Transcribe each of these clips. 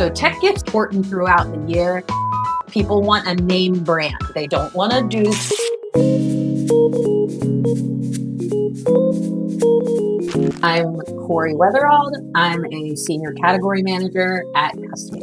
So tech gifts important throughout the year. People want a name brand. They don't want to do. I'm Corey Weatherald. I'm a senior category manager at Custom.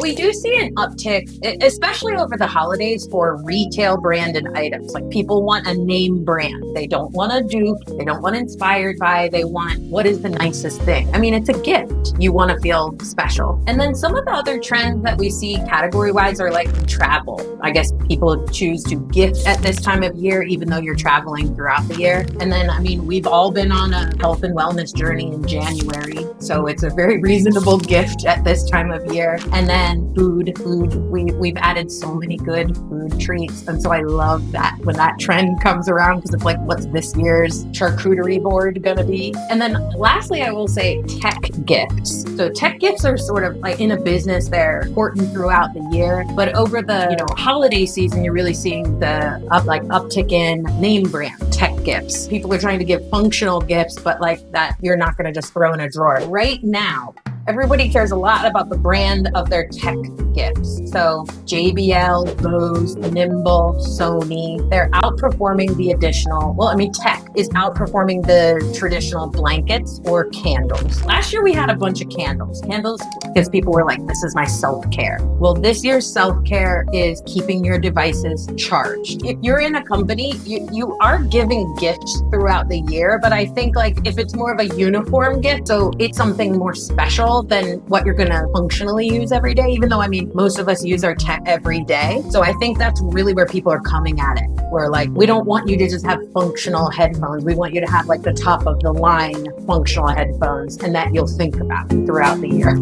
We do see an uptick, especially over the holidays, for retail branded items. Like, people want a name brand. They don't want to dupe. They don't want inspired by. They want, what is the nicest thing? I mean, it's a gift. You want to feel special. And then some of the other trends that we see category-wise are like travel. I guess people choose to gift at this time of year, even though you're traveling throughout the year. And then, I mean, we've all been on a health and wellness journey in January. So it's a very reasonable gift at this time of year. And then food. We've added so many good food treats. And so I love that when that trend comes around, because it's like, what's this year's charcuterie board going to be? And then lastly, I will say tech gifts. So tech gifts are sort of like, in a business, they're important throughout the year. But over the holiday season, you're really seeing the uptick in name brand tech gifts. People are trying to give functional gifts, but like that you're not going to just throw in a drawer. Right now, everybody cares a lot about the brand of their tech gifts. So JBL, Bose, Nimble, Sony, they're outperforming the additional, tech is outperforming the traditional blankets or candles. Last year we had a bunch of candles because people were like, this is my self-care. Well, this year's self-care is keeping your devices charged. If you're in a company, you are giving gifts throughout the year, but I think like if it's more of a uniform gift, so it's something more special than what you're going to functionally use every day, even though, most of us use our tech every day. So I think that's really where people are coming at it. We're like, we don't want you to just have functional headphones. We want you to have like the top of the line functional headphones, and that you'll think about throughout the year. I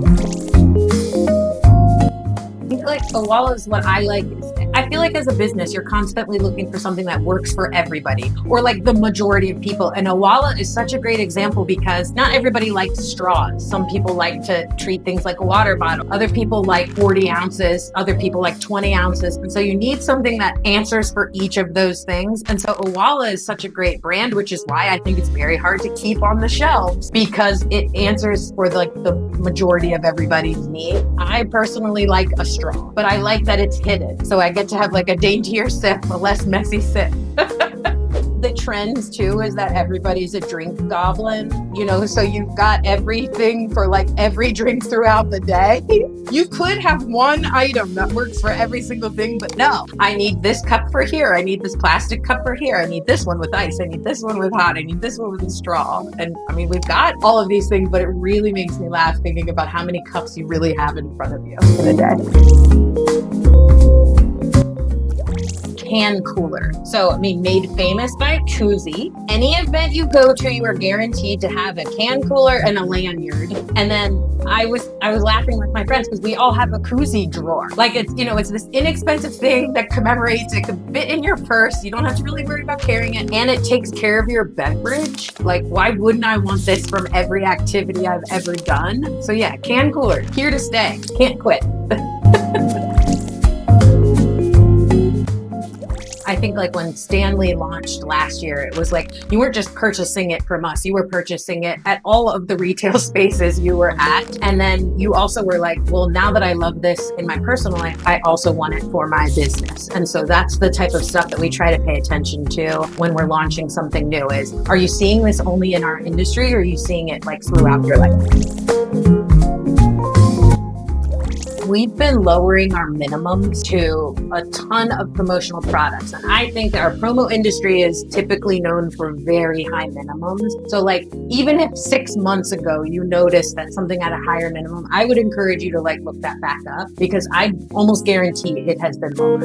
think like Owala is what I like. I feel like as a business, you're constantly looking for something that works for everybody, or like the majority of people. And Owala is such a great example because not everybody likes straws. Some people like to treat things like a water bottle. Other people like 40 ounces. Other people like 20 ounces. And so you need something that answers for each of those things. And so Owala is such a great brand, which is why I think it's very hard to keep on the shelves, because it answers for the majority of everybody's need. I personally like a straw, but I like that it's hidden. So I get to have like a daintier sip, a less messy sip. The trends too is that everybody's a drink goblin, so you've got everything for like every drink throughout the day. You could have one item that works for every single thing, but no, I need this cup for here. I need this plastic cup for here. I need this one with ice. I need this one with hot. I need this one with a straw. And we've got all of these things, but it really makes me laugh thinking about how many cups you really have in front of you in a day. Can cooler. So, made famous by Koozie. Any event you go to, you are guaranteed to have a can cooler and a lanyard. And then I was laughing with my friends because we all have a Koozie drawer. Like it's this inexpensive thing that commemorates. It can fit in your purse. You don't have to really worry about carrying it, and it takes care of your beverage. Like, why wouldn't I want this from every activity I've ever done? So yeah, can cooler, here to stay. Can't quit. I think like when Stanley launched last year, it was like you weren't just purchasing it from us, you were purchasing it at all of the retail spaces you were at. And then you also were like, well, now that I love this in my personal life, I also want it for my business. And so that's the type of stuff that we try to pay attention to when we're launching something new is, are you seeing this only in our industry, or are you seeing it like throughout your life? We've been lowering our minimums to a ton of promotional products. And I think that our promo industry is typically known for very high minimums. So like, even if 6 months ago you noticed that something had a higher minimum, I would encourage you to like look that back up, because I almost guarantee it has been lowered.